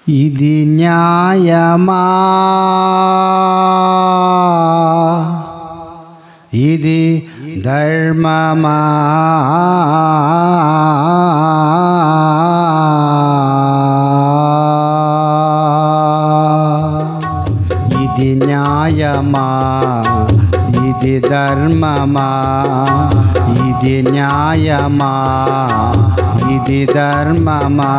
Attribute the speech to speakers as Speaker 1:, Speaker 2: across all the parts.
Speaker 1: ఇది న్యాయమా, ఇది ధర్మమా, ఇది న్యాయమా, ఇది ధర్మమా, ఇది న్యాయమా, ఇది ధర్మమా.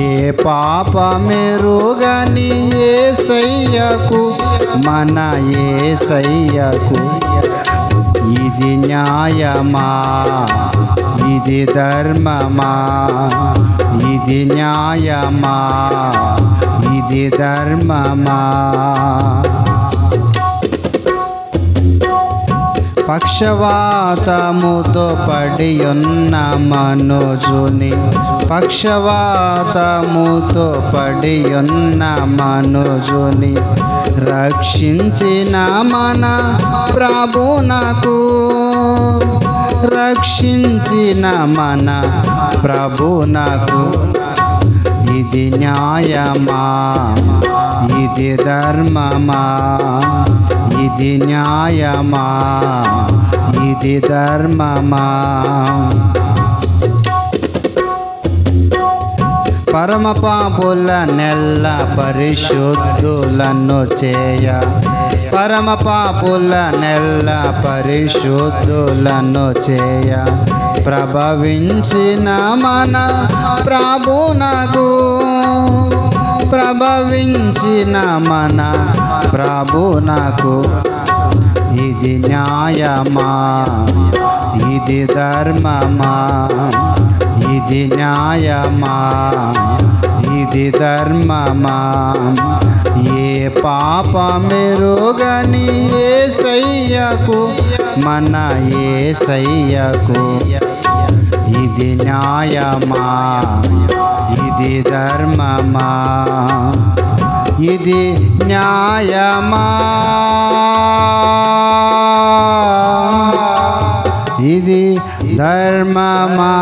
Speaker 1: ఏ పాపమెరుగని యేసయ్యకు, మన యేసయ్యకు ఇది న్యాయమా, ఇది ధర్మమా, ఇది న్యాయమా, ఇది ధర్మమా. పక్షవాతముతో పడియున్న మనుజుని, పక్షవాతముతో పడియున్న మనుజుని రక్షించిన మన ప్రభునకు, రక్షించిన మన ప్రభునకు ఇది న్యాయమా, ఇది ధర్మమా, ఇది న్యాయమా, ఇది ధర్మమా. పరమ పాపుల నెల్ల పరిశుద్ధులను చేయ, పరమ పాపుల నెల్ల పరిశుద్ధులను చేయ ప్రభవించిన మన ప్రభునకు, ప్రభవించిన మన ప్రభునకు ఇది న్యాయమా, ఇది ధర్మమా, ఇది న్యాయమా, ఇది ధర్మమా. ఏ పాపమెరుగని యేసయ్యకు, మన యేసయ్యకు ఇది న్యాయమా, ఇది ధర్మమా, ఇది న్యాయమా, ఇది ధర్మమా.